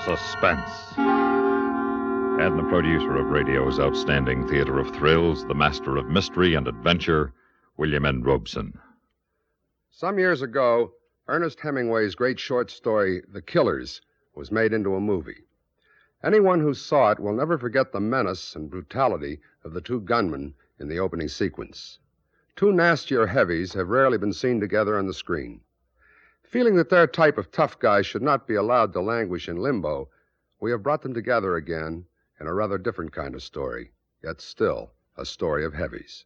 Suspense. And the producer of radio's outstanding theater of thrills, the master of mystery and adventure, William N. Robson. Some years ago, Ernest Hemingway's great short story, The Killers, was made into a movie. Anyone who saw it will never forget the menace and brutality of the two gunmen in the opening sequence. Two nastier heavies have rarely been seen together on the screen. Feeling that their type of tough guy should not be allowed to languish in limbo, we have brought them together again in a rather different kind of story, yet still a story of heavies.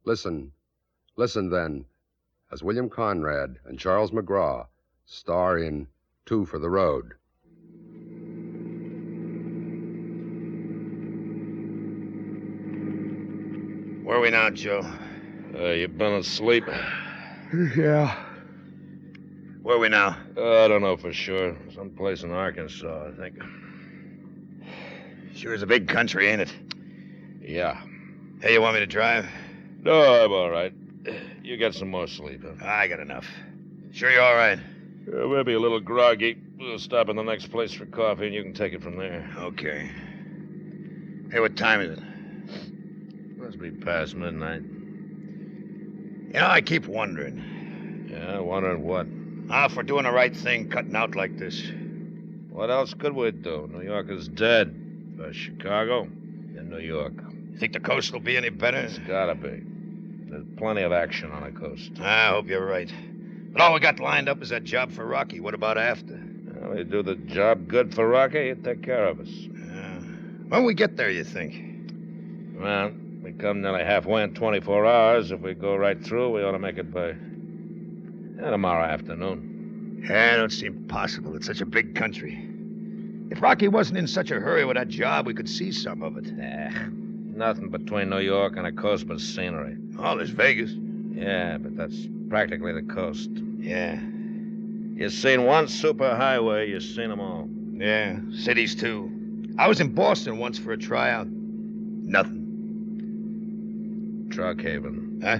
Listen then, as William Conrad and Charles McGraw star in Two for the Road. Where are we now, Joe? You been asleep? Yeah. Where are we now? I don't know for sure. Someplace in Arkansas, I think. Sure is a big country, ain't it? Yeah. Hey, you want me to drive? No, I'm all right. You get some more sleep, huh? I got enough. Sure you're all right? Maybe a little groggy. We'll stop in the next place for coffee, and you can take it from there. Okay. Hey, what time is it? Must be past midnight. You know, I keep wondering. Yeah, wondering what? If we're doing the right thing, cutting out like this. What else could we do? New York is dead. First Chicago, then New York. You think the coast will be any better? It's gotta be. There's plenty of action on the coast. I hope you're right. But all we got lined up is that job for Rocky. What about after? Well, we do the job good for Rocky, he'd take care of us. When we get there, you think? Well, we come nearly halfway in 24 hours. If we go right through, we ought to make it by tomorrow afternoon. Yeah, it don't seem possible. It's such a big country. If Rocky wasn't in such a hurry with that job, we could see some of it. Nothing between New York and the coast but scenery. Oh, there's Vegas. Yeah, but that's practically the coast. Yeah. You've seen one superhighway, you've seen them all. Yeah, cities, too. I was in Boston once for a tryout. Nothing. Truck Haven. Huh?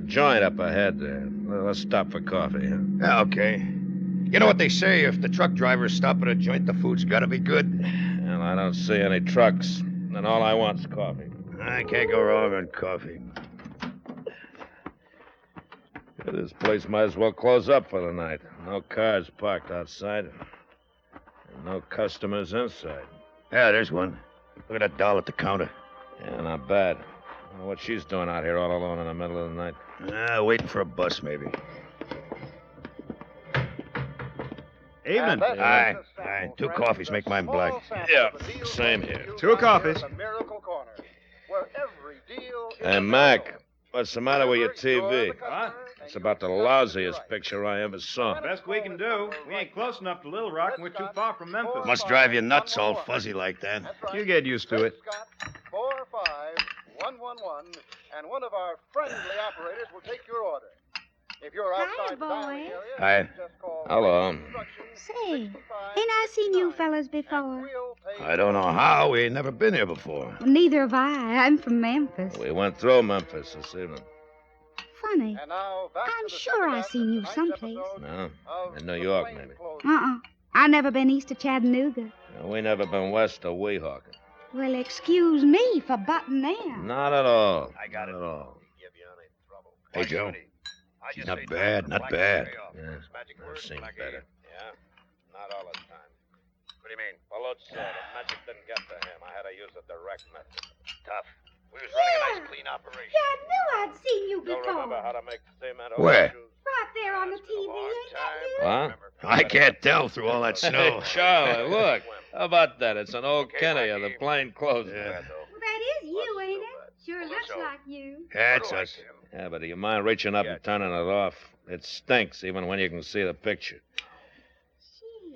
Joint up ahead there. Let's stop for coffee, huh? Yeah, okay. You know what they say, if the truck drivers stop at a joint, the food's gotta be good. Well, I don't see any trucks, and all I want's coffee. I can't go wrong on coffee. This place might as well close up for the night. No cars parked outside, and no customers inside. Yeah, there's one. Look at that doll at the counter. Yeah, not bad. I wonder what she's doing out here all alone in the middle of the night. Waiting for a bus, maybe. Evening. Aye. 2 coffees, make mine black. Yeah, same here. 2 coffees. Hey, Mac, what's the matter with your TV? What? It's about the lousiest picture I ever saw. Best we can do. We ain't close enough to Little Rock, and we're too far from Memphis. Must drive you nuts all fuzzy like that. You get used to it. 45111, and one of our friendly operators will take your order. If you're outside the dining area, Hi. just call Hello. Say, ain't I seen you fellas before? I don't know how. We ain't never been here before. Neither have I. I'm from Memphis. We went through Memphis this evening. Funny. And now back I'm to the sure I second seen you act of someplace. tonight's No, episode in New of York, the maybe. Plainclothesman. I never been east of Chattanooga. We never been west of Weehawken. Well, excuse me for butting in. Not at all. I got Not it. at all. Hey, Joe. She's not bad, not bad. Yeah, that seems better. Yeah? Not all the time. What do you mean? Well, said the magic didn't get to him. I had to use a direct method. Tough. We was running a nice clean operation. Yeah, I knew I'd seen you Don't remember before. how to make cement Where? Right there on the TV, ain't that you? What? I can't tell through all that snow. Hey, Charlie, look. How about that? It's an old Kenny of the Plainclothesman. Yeah. Well, that is you, ain't it? Sure looks like you. That's us. Yeah, but do you mind reaching up and turning it off? It stinks, even when you can see the picture. Gee,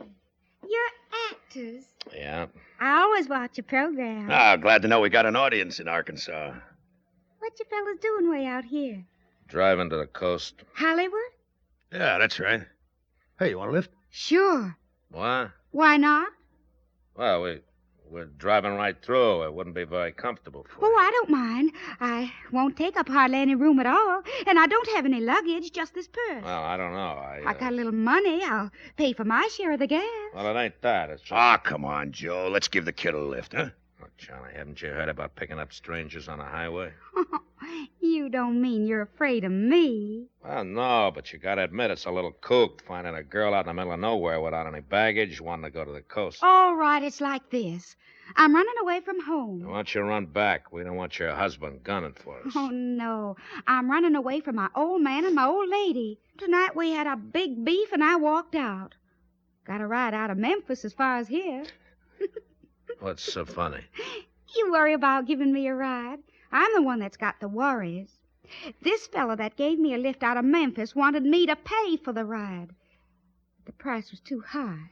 you're actors. Yeah. I always watch your program. Glad to know we got an audience in Arkansas. What you fellas doing way out here? Driving to the coast. Hollywood? Yeah, that's right. Hey, you want a lift? Sure. What? Why not? Well, We're driving right through. It wouldn't be very comfortable for Oh, you. I don't mind. I won't take up hardly any room at all. And I don't have any luggage, just this purse. Well, I don't know. I got a little money. I'll pay for my share of the gas. Well, it ain't that. It's just... Ah, come on, Joe. Let's give the kid a lift, huh? Oh, Johnny, haven't you heard about picking up strangers on a highway? You don't mean you're afraid of me. Well, no, but you gotta admit it's a little kook finding a girl out in the middle of nowhere without any baggage, wanting to go to the coast. All right, it's like this. I'm running away from home. Why don't you run back? We don't want your husband gunning for us. Oh, no. I'm running away from my old man and my old lady. Tonight we had a big beef and I walked out. Got a ride out of Memphis as far as here. What's so funny? You worry about giving me a ride. I'm the one that's got the worries. This fella that gave me a lift out of Memphis wanted me to pay for the ride. The price was too high.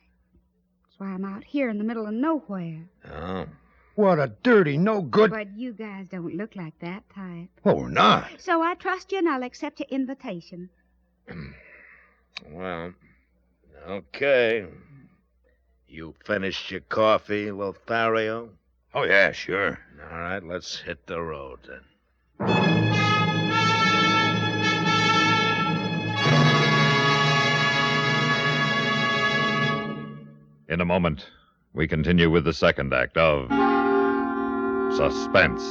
That's why I'm out here in the middle of nowhere. Oh. What a dirty, no good... But you guys don't look like that type. Well, we're not. So I trust you and I'll accept your invitation. Well, okay. You finished your coffee, Lothario? Oh, yeah, sure. All right, let's hit the road then. In a moment, we continue with the second act of Suspense.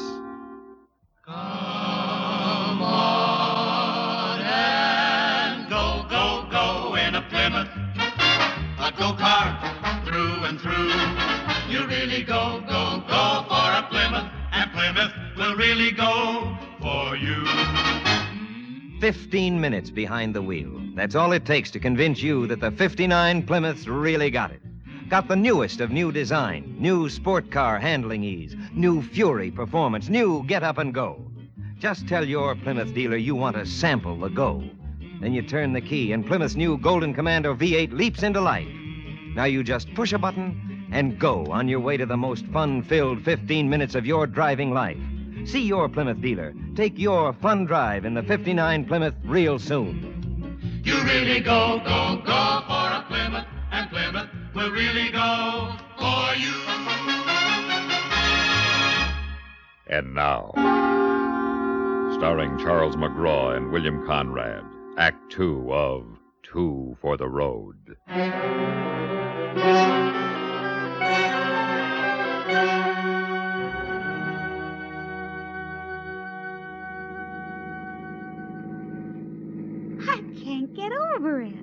Come on and go, go, go in a Plymouth, a go-kart through and through. You really go, go, go for a Plymouth, and Plymouth will really go for you. 15 minutes behind the wheel. That's all it takes to convince you that the 59 Plymouth's really got it. Got the newest of new design, new sport car handling ease, new Fury performance, new get up and go. Just tell your Plymouth dealer you want to sample the go. Then you turn the key and Plymouth's new Golden Commando V8 leaps into life. Now you just push a button and go on your way to the most fun-filled 15 minutes of your driving life. See your Plymouth dealer. Take your fun drive in the 59 Plymouth real soon. You really go, go, go for a Plymouth, and Plymouth will really go for you. And now, starring Charles McGraw and William Conrad, Act Two of Two for the Road. I can't get over it.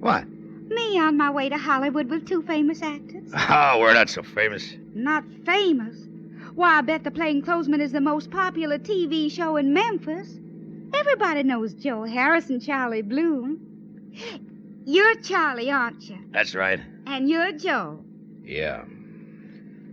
What? Me on my way to Hollywood with two famous actors. Oh, we're not so famous. Not famous. Why, I bet the Plainclothesman is the most popular TV show in Memphis. Everybody knows Joe Harris and Charlie Bloom. You're Charlie, aren't you? That's right. And you're Joe. Yeah.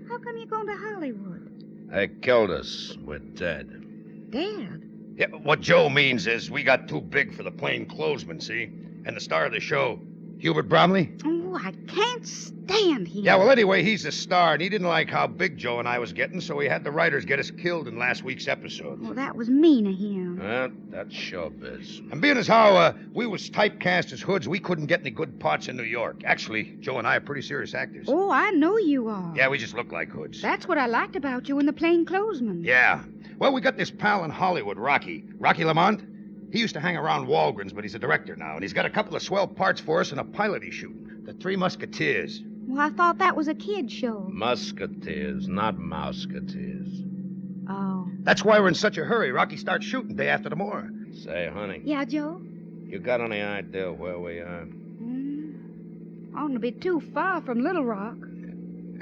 How come you're going to Hollywood? They killed us. We're dead. Dead? Yeah, but what Joe means is we got too big for the Plainclothesman, see? And the star of the show, Hubert Bromley. Oh, I can't stand him. Yeah, well, anyway, he's the star, and he didn't like how big Joe and I was getting, so he had the writers get us killed in last week's episode. Well, that was mean of him. Well, that's showbiz. And being as how we was typecast as hoods, we couldn't get any good parts in New York. Actually, Joe and I are pretty serious actors. Oh, I know you are. Yeah, we just look like hoods. That's what I liked about you in the Plainclothesman. Yeah. Well, we got this pal in Hollywood, Rocky. Rocky Lamont. He used to hang around Walgreens, but he's a director now, and he's got a couple of swell parts for us in a pilot he's shooting. The Three Musketeers. Well, I thought that was a kid's show. Musketeers, not mouseketeers. Oh. That's why we're in such a hurry. Rocky starts shooting day after tomorrow. Say, honey, Yeah, Joe? you got any idea where we are? Oughtn't to be too far from Little Rock.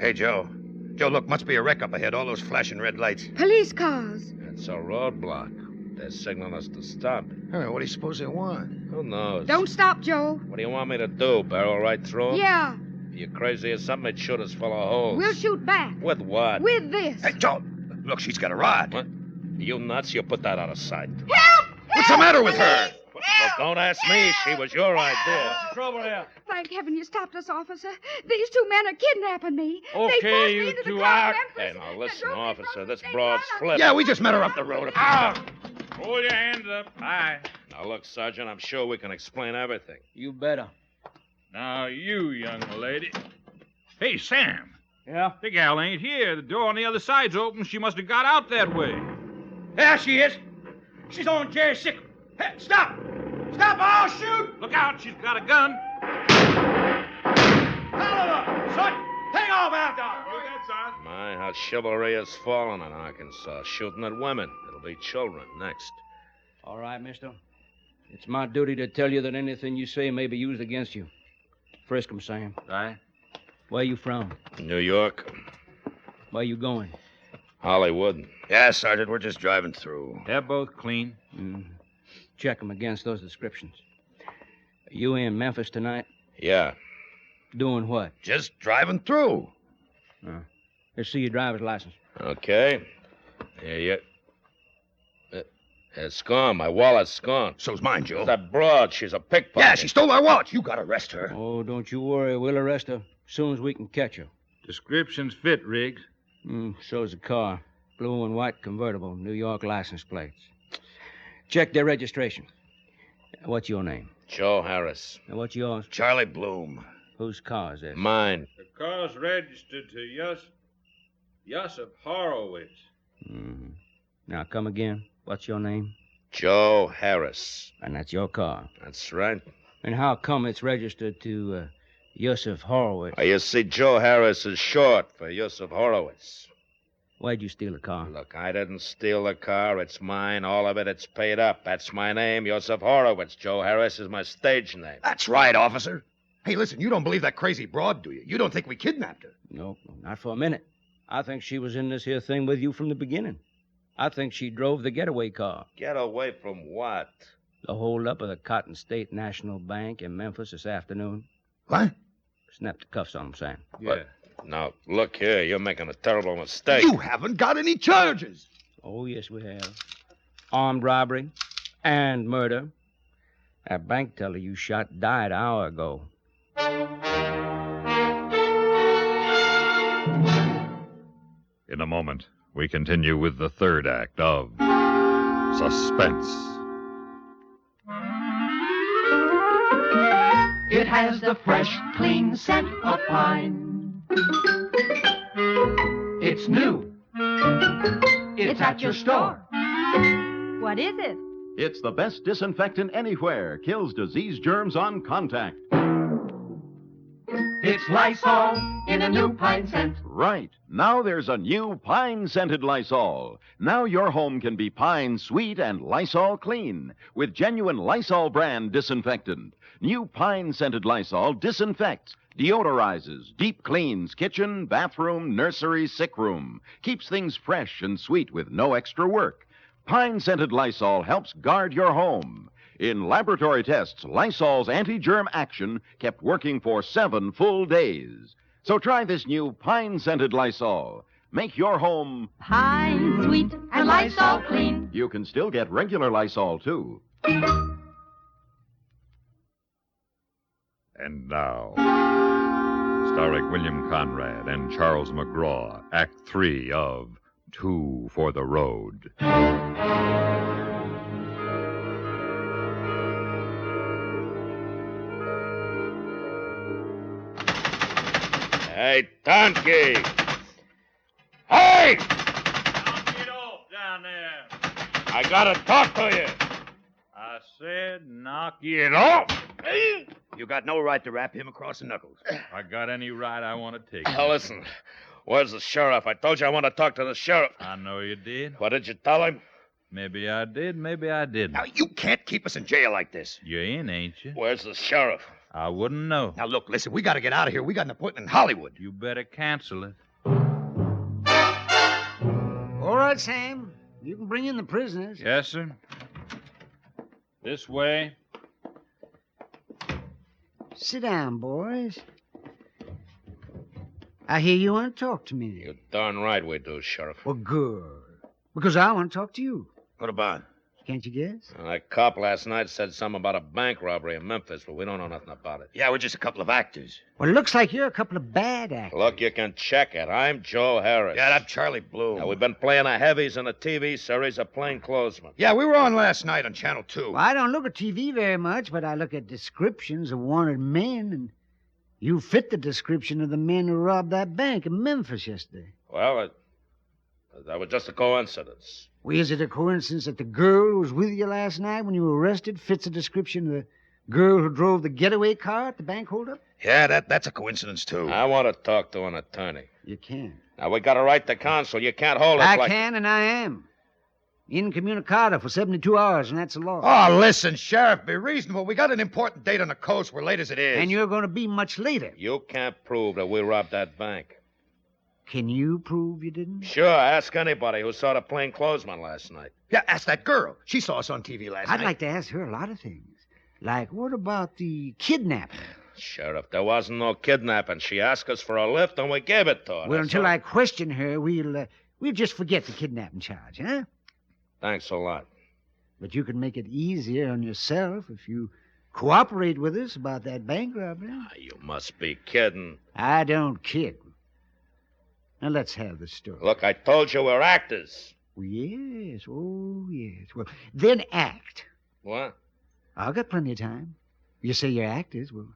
Hey, Joe. Joe, look, must be a wreck up ahead. All those flashing red lights. Police cars. It's a roadblock. They're signaling us to stop. Hey, what do you suppose they want? Who knows? Don't stop, Joe. What do you want me to do? Barrel right through 'em? Yeah, You crazy or something? They'd shoot us full of holes. we'll shoot back. With what? With this. Hey, Joe. Look, she's got a rod. What? You nuts? You put that out of sight. Help! What's the matter with her? Well, don't ask me. She was your idea. What's the trouble here? Thank heaven you stopped us, officer. These two men are kidnapping me. They Okay, forced me you into the two car out. Memphis. Hey, now listen, They drove me officer. from This the state broad's line. flipped. Yeah, we just met her up the road. Hold your hands up high. Now, look, Sergeant, I'm sure we can explain everything. You better. Now, you, young lady. Hey, Sam. Yeah? The gal ain't here. The door on the other side's open. She must have got out that way. There she is. She's on Jerry's sickle. Hey, stop! Stop! I'll shoot! Look out, she's got a gun. Oliver! Son! Hang off out there! My, how chivalry has fallen in Arkansas. Shooting at women. It'll be children next. All right, mister. It's my duty to tell you that anything you say may be used against you. Frisk 'em, Sam. Right. Where you from? New York. Where you going? Hollywood. Yeah, Sergeant, we're just driving through. They're both clean. Check 'em against those descriptions. You in Memphis tonight? Yeah. Doing what? Just driving through. Let's see your driver's license. Okay. Here you... It's gone. My wallet's gone. So's mine, Joe. That broad, she's a pickpocket. Yeah, she stole our wallet. You gotta arrest her. Oh, don't you worry. We'll arrest her as soon as we can catch her. Descriptions fit, Riggs. So's the car. Blue and white convertible, New York license plates. Check their registration. What's your name? Joe Harris. And what's yours? Charlie Bloom. Whose car is this? Mine. The car's registered to Yusuf Horowitz. Now, come again. What's your name? Joe Harris. And that's your car. That's right. And how come it's registered to Yusuf Horowitz? You see, Joe Harris is short for Yusuf Horowitz. Why'd you steal the car? Look, I didn't steal the car. It's mine. All of it, it's paid up. That's my name, Yusuf Horowitz. Joe Harris is my stage name. That's right, officer. Hey, listen, you don't believe that crazy broad, do you? You don't think we kidnapped her? No, not for a minute. I think she was in this here thing with you from the beginning. I think she drove the getaway car. Get away from what? The holdup of the Cotton State National Bank in Memphis this afternoon. What? Snap the cuffs on him, Sam. Yeah. Now, look here. You're making a terrible mistake. You haven't got any charges. Oh, yes, we have. Armed robbery and murder. That bank teller you shot died an hour ago. In a moment, we continue with the third act of Suspense. It has the fresh, clean scent of pine. It's new. It's at your store. What is it? It's the best disinfectant anywhere. Kills disease germs on contact. It's Lysol in a new pine scent. Right. Now there's a new pine-scented Lysol. Now your home can be pine sweet and Lysol clean with genuine Lysol brand disinfectant. New pine-scented Lysol disinfects, deodorizes, deep cleans kitchen, bathroom, nursery, sick room. Keeps things fresh and sweet with no extra work. Pine-scented Lysol helps guard your home. In laboratory tests, Lysol's anti-germ action kept working for 7 full days. So try this new pine-scented Lysol. Make your home pine sweet and Lysol clean. You can still get regular Lysol, too. And now, starring William Conrad and Charles McGraw, Act 3 of Two for the Road. Hey, donkey! Hey! Knock it off down there. I gotta talk to you. I said knock it off. You got no right to rap him across the knuckles. I got any right I want to take. Now, listen. Where's the sheriff? I told you I want to talk to the sheriff. I know you did. What did you tell him? Maybe I did, maybe I didn't. Now, you can't keep us in jail like this. You're in, ain't you? Where's the sheriff? I wouldn't know. Now, look, listen, we got to get out of here. We got an appointment in Hollywood. You better cancel it. All right, Sam. You can bring in the prisoners. Yes, sir. This way. Sit down, boys. I hear you want to talk to me. You're darn right we do, Sheriff. Well, good. Because I want to talk to you. What about? Can't you guess? That cop last night said something about a bank robbery in Memphis, but we don't know nothing about it. Yeah, we're just a couple of actors. Well, it looks like you're a couple of bad actors. Look, you can check it. I'm Joe Harris. Yeah, I'm Charlie Bloom. Now, we've been playing the heavies in a TV series of Plainclothesman. Yeah, we were on last night on Channel 2. Well, I don't look at TV very much, but I look at descriptions of wanted men, and You fit the description of the men who robbed that bank in Memphis yesterday. Well, that was just a coincidence. Well, is it a coincidence that the girl who was with you last night when you were arrested fits the description of the girl who drove the getaway car at the bank holdup? Yeah, that's a coincidence, too. I want to talk to an attorney. You can't. Now, we got a right to counsel. You can't hold us I like... can, and I am. Incommunicado for 72 hours, and that's the law. Oh, listen, Sheriff, be reasonable. We got an important date on the coast. We're late as it is. And you're going to be much later. You can't prove that we robbed that bank. Can you prove you didn't? Sure, ask anybody who saw the Plainclothesman last night. Yeah, ask that girl. She saw us on TV last night. I'd like to ask her a lot of things. Like, what about the kidnapping? Sheriff, there wasn't no kidnapping. She asked us for a lift, and we gave it to her. Well, until I question her, we'll just forget the kidnapping charge, huh? Thanks a lot. But you can make it easier on yourself if you cooperate with us about that bank robbery. You must be kidding. I don't kid. Now, let's have the story. Look, I told you we're actors. Oh, yes. Oh, yes. Well, then act. What? I've got plenty of time. You say you're actors. Well,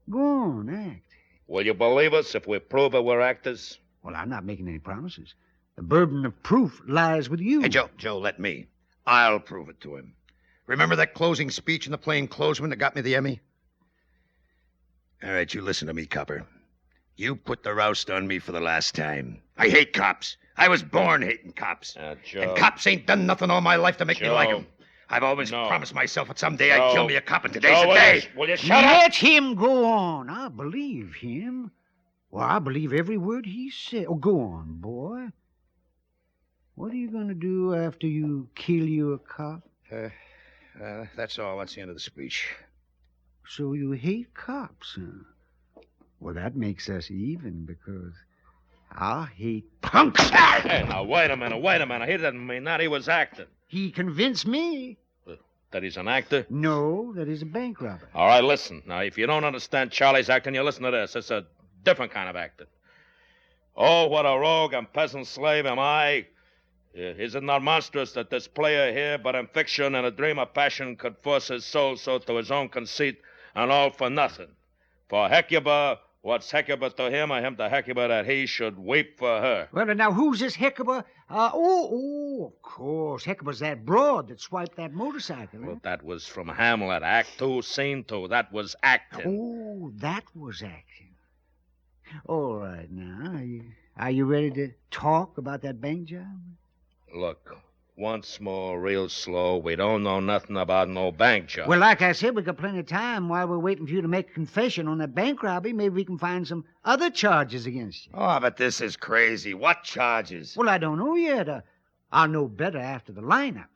go on, act. Will you believe us if we prove that we're actors? Well, I'm not making any promises. The burden of proof lies with you. Hey, Joe, let me. I'll prove it to him. Remember that closing speech in the Plainclothesman that got me the Emmy? All right, you listen to me, copper. You put the roust on me for the last time. I hate cops. I was born hating cops. Joe. And cops ain't done nothing all my life to make me like them. I've always promised myself that someday I'd kill me a cop, and today's the day. Will you shut up? Let him go on. I believe him. Well, I believe every word he said. Oh, go on, boy. What are you going to do after you kill you a cop? That's all. That's the end of the speech. So you hate cops, huh? Well, that makes us even, because I hate punks. Hey, now, wait a minute. He didn't mean that. He was acting. He convinced me. That he's an actor? No, that he's a bank robber. All right, listen. Now, if you don't understand Charlie's acting, you listen to this. It's a different kind of acting. Oh, what a rogue and peasant slave am I. Is it not monstrous that this player here, but in fiction and a dream of passion, could force his soul so to his own conceit, and all for nothing? For Hecuba, what's Hecuba to him, or him to Hecuba, that he should weep for her? Well, now, who's this Hecuba? Of course. Hecuba's that broad that swiped that motorcycle, huh? Well, that was from Hamlet, Act 2, Scene 2. That was acting. Oh, that was acting. All right, now, are you ready to talk about that bank job? Look, once more, real slow. We don't know nothing about no bank job. Well, like I said, we got plenty of time while we're waiting for you to make a confession on that bank robbery. Maybe we can find some other charges against you. Oh, but this is crazy. What charges? Well, I don't know yet. I'll know better after the lineup.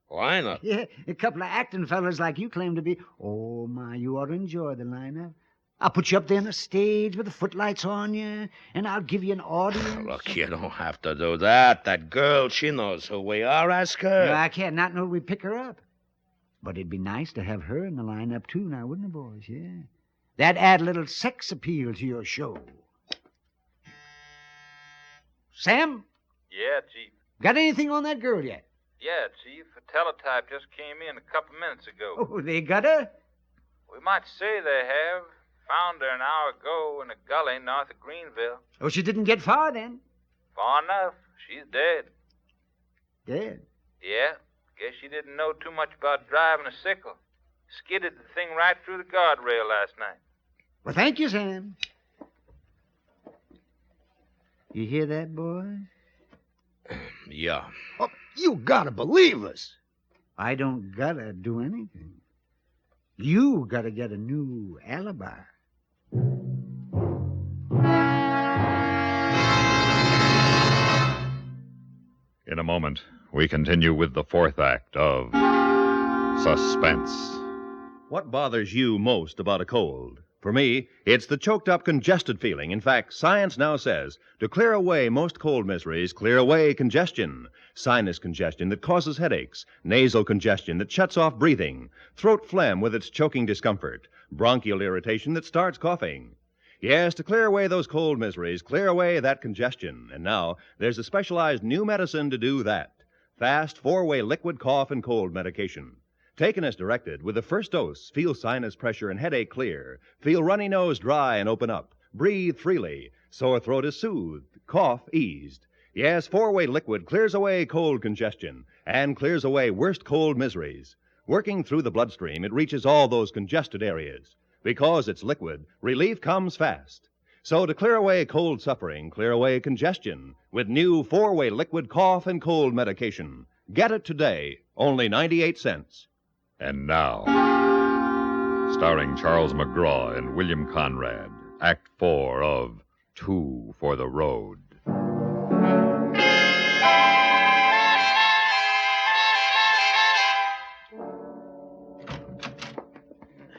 Lineup? Yeah, a couple of acting fellas like you claim to be. Oh, my, you ought to enjoy the lineup. I'll put you up there on the stage with the footlights on you, and I'll give you an audience. Look, you don't have to do that. That girl, she knows who we are. Ask her. No, I can't not know we pick her up. But it'd be nice to have her in the lineup, too, now, wouldn't it, boys? Yeah. That'd add a little sex appeal to your show. Sam? Yeah, Chief. Got anything on that girl yet? Yeah, Chief. A teletype just came in a couple minutes ago. Oh, they got her? We might say they have. Found her an hour ago in a gully north of Greenville. Oh, she didn't get far then? Far enough. She's dead. Dead? Yeah. Guess she didn't know too much about driving a sickle. Skidded the thing right through the guardrail last night. Well, thank you, Sam. You hear that, boy? Yeah. Oh, you gotta believe us. I don't gotta do anything. You gotta get a new alibi. In a moment, we continue with the fourth act of Suspense. What bothers you most about a cold? For me, it's the choked up, congested feeling. In fact, science now says to clear away most cold miseries, clear away congestion. Sinus congestion that causes headaches, nasal congestion that shuts off breathing, throat phlegm with its choking discomfort, bronchial irritation that starts coughing. Yes, to clear away those cold miseries, clear away that congestion. And now, there's a specialized new medicine to do that. Fast, 4-way liquid cough and cold medication. Taken as directed, with the first dose, feel sinus pressure and headache clear. Feel runny nose dry and open up. Breathe freely. Sore throat is soothed. Cough eased. Yes, four-way liquid clears away cold congestion and clears away worst cold miseries. Working through the bloodstream, it reaches all those congested areas. Because it's liquid, relief comes fast. So to clear away cold suffering, clear away congestion with new four-way liquid cough and cold medication. Get it today, only 98 cents. And now, starring Charles McGraw and William Conrad, Act 4 of Two for the Road.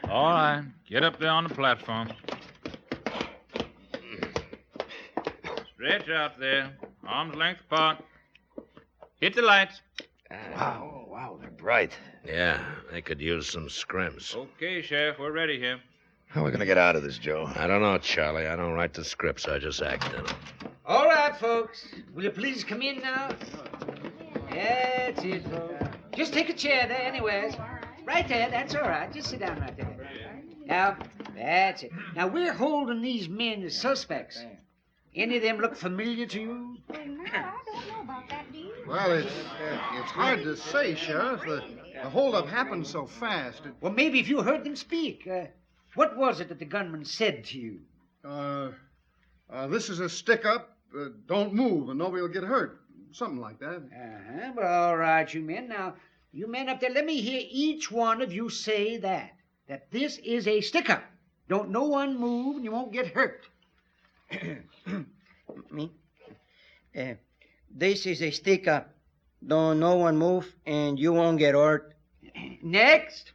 All right, get up there on the platform. Stretch out there, arm's length apart. Hit the lights. Wow, they're bright. Yeah, they could use some scrims. Okay, Sheriff, we're ready here. How are we going to get out of this, Joe? I don't know, Charlie. I don't write the scripts. I just act in them. All right, folks. Will you please come in now? That's it, folks. Just take a chair there, anyways. Right there, that's all right. Just sit down right there. Now, that's it. Now, we're holding these men as suspects. Any of them look familiar to you? Well, no, I don't know about that, do you? Well, it's hard to say, Sheriff. The holdup happened so fast. Well, maybe if you heard them speak. What was it that the gunman said to you? This is a stick-up. Don't move and nobody will get hurt. Something like that. Uh-huh. Well, all right, you men. Now, you men up there, let me hear each one of you say that this is a stick-up. Don't no one move and you won't get hurt. Me? This is a stick-up. Don't no one move and you won't get hurt. Next.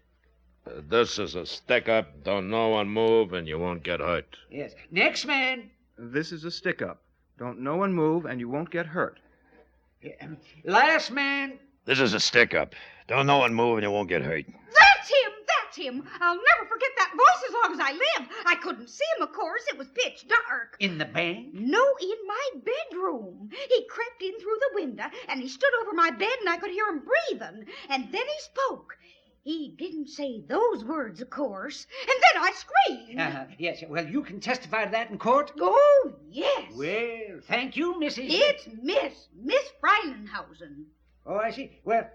This is a stick-up. Don't no one move, and you won't get hurt. Yes. Next man. This is a stick-up. Don't no one move, and you won't get hurt. Last man. This is a stick-up. Don't no one move and you won't get hurt. That's him! That's him! I'll never forget that voice as long as I live. I couldn't see him, of course. It was pitch dark. In the bank? No, in my bedroom. He crept in through the window, and he stood over my bed, and I could hear him breathing. And then he spoke. He didn't say those words, of course. And then I screamed. Yes, well, you can testify to that in court? Oh, yes. Well, thank you, Mrs. It's Miss Freilenhausen. Oh, I see. Well,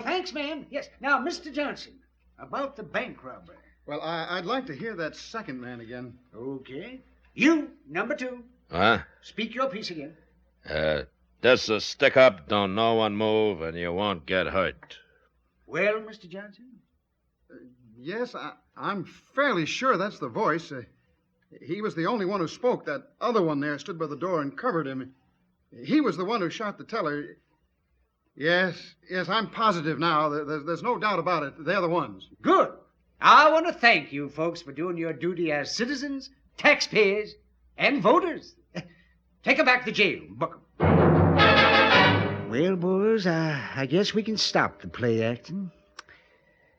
thanks, ma'am. Yes. Now, Mr. Johnson, about the bank robbery. Well, I'd like to hear that second man again. Okay. You, number 2. Huh? Speak your piece again. This is a stick-up. Don't no one move, and you won't get hurt. Well, Mr. Johnson? Yes, I'm fairly sure that's the voice. He was the only one who spoke. That other one there stood by the door and covered him. He was the one who shot the teller. Yes, I'm positive now. There's no doubt about it. They're the ones. Good. I want to thank you folks for doing your duty as citizens, taxpayers, and voters. Take them back to jail. Book 'em. Well, boys, I guess we can stop the play acting.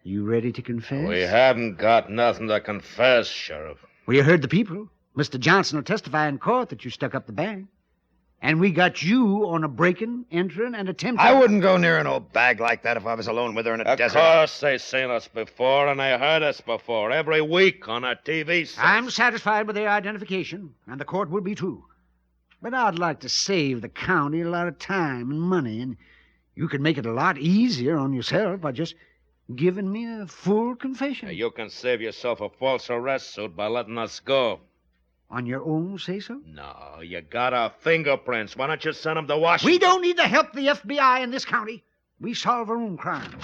You ready to confess? We haven't got nothing to confess, Sheriff. Well, you heard the people. Mr. Johnson will testify in court that you stuck up the bank. And we got you on a breaking, entering, and attempting... I wouldn't go near an old bag like that if I was alone with her in a desert. Of course they seen us before, and they heard us before, every week on our TV sets. I'm satisfied with their identification, and the court will be too. But I'd like to save the county a lot of time and money, and you could make it a lot easier on yourself by just giving me a full confession. You can save yourself a false arrest suit by letting us go. On your own say-so? No, you got our fingerprints. Why don't you send them to Washington? We don't need to help the FBI in this county. We solve our own crime.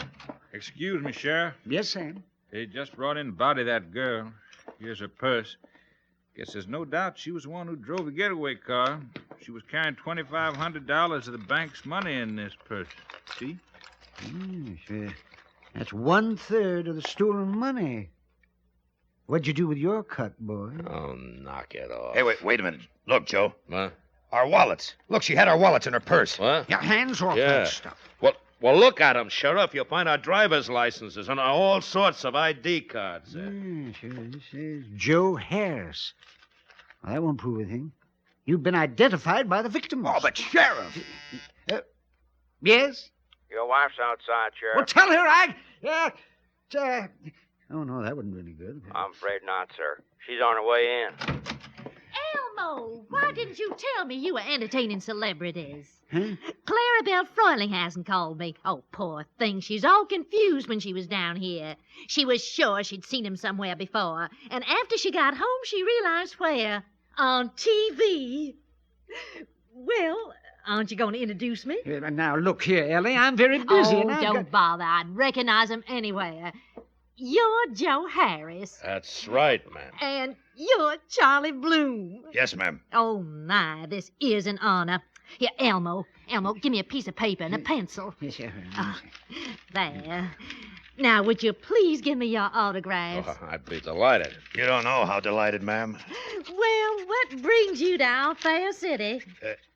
Excuse me, Sheriff. Yes, Sam? They just brought in the body of that girl. Here's her purse. Guess there's no doubt she was the one who drove the getaway car. She was carrying $2,500 of the bank's money in this purse. See? Sure. That's 1/3 of the stolen money. What'd you do with your cut, boy? Oh, knock it off. Hey, wait a minute. Look, Joe. What? Our wallets. Look, she had our wallets in her purse. What? Your hands off that stuff. Well, look at them, Sheriff. You'll find our driver's licenses and all sorts of ID cards. Sure. This is Joe Harris. Well, that won't prove anything. You've been identified by the victims. Oh, but Sheriff! Yes? Your wife's outside, Sheriff. Well, tell her Oh, no, that wasn't really good. I'm afraid not, sir. She's on her way in. Elmo, why didn't you tell me you were entertaining celebrities? Huh? Clarabelle Froiling hasn't called me. Oh, poor thing. She's all confused when she was down here. She was sure she'd seen him somewhere before. And after she got home, she realized where. On TV. Well, aren't you going to introduce me? Now, look here, Ellie. I'm very busy. Oh, and I've don't bother. I'd recognize him anywhere. You're Joe Harris. That's right, ma'am. And you're Charlie Bloom. Yes, ma'am. Oh, my, this is an honor. Here, Elmo, give me a piece of paper and a pencil. Oh, there. Now, would you please give me your autographs? Oh, I'd be delighted. You don't know how delighted, ma'am. Well, what brings you to our fair city?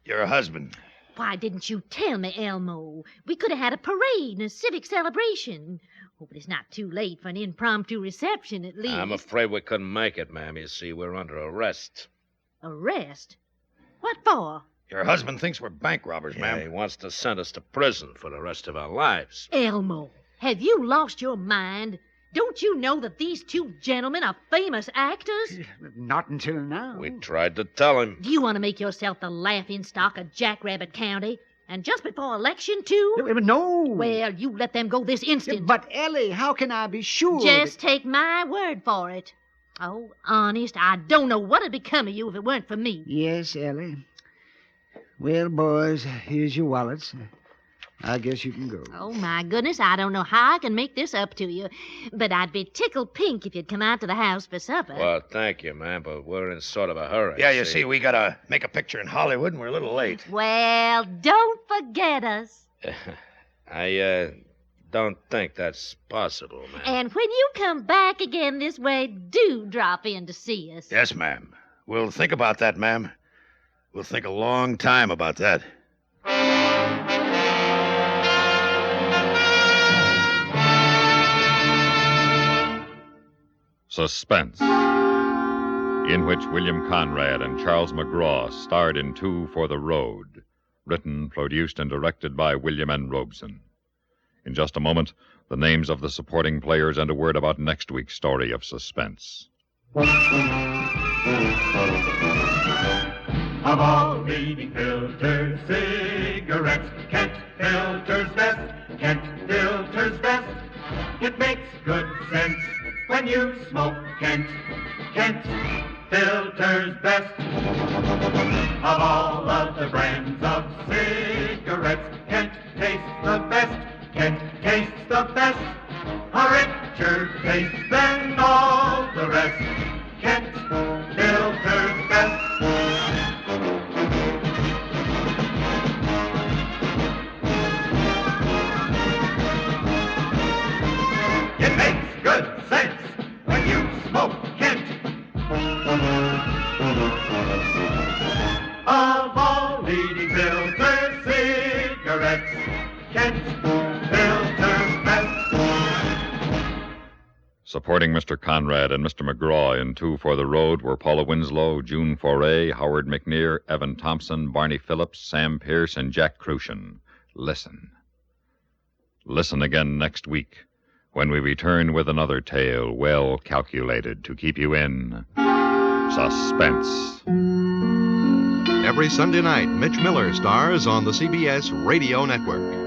Your husband. Why didn't you tell me, Elmo? We could have had a parade and a civic celebration. Oh, but it's not too late for an impromptu reception, at least. I'm afraid we couldn't make it, ma'am. You see, we're under arrest. Arrest? What for? Your husband thinks we're bank robbers, ma'am. He wants to send us to prison for the rest of our lives. Elmo, have you lost your mind? Don't you know that these two gentlemen are famous actors? Not until now. We tried to tell him. Do you want to make yourself the laughingstock of Jackrabbit County? And just before election, too? No. Well, you let them go this instant. But, Ellie, how can I be sure? Just take my word for it. Oh, honest, I don't know what'd become of you if it weren't for me. Yes, Ellie. Well, boys, here's your wallets. I guess you can go. Oh, my goodness, I don't know how I can make this up to you. But I'd be tickled pink if you'd come out to the house for supper. Well, thank you, ma'am, but we're in sort of a hurry. Yeah, you see, we gotta make a picture in Hollywood, and we're a little late. Well, don't forget us. I don't think that's possible, ma'am. And when you come back again this way, do drop in to see us. Yes, ma'am. We'll think about that, ma'am. We'll think a long time about that. Suspense, in which William Conrad and Charles McGraw starred in Two for the Road, written, produced, and directed by William N. Robson. In just a moment, the names of the supporting players and a word about next week's story of Suspense. Of all leading filters, cigarettes, Kent filters best, Kent filters best. It makes good sense when you smoke Kent, Kent filters best. Of all of the brands of cigarettes, Kent tastes the best, Kent tastes the best. A richer taste than all the rest, Kent filters best. It makes good sense when you smoke Kent. Of all leading filter cigarettes, Kent filters best. Supporting Mr. Conrad and Mr. McGraw in Two for the Road were Paula Winslow, June Foray, Howard McNear, Evan Thompson, Barney Phillips, Sam Pierce, and Jack Crucian. Listen. Listen again next week when we return with another tale well calculated to keep you in suspense. Every Sunday night, Mitch Miller stars on the CBS Radio Network.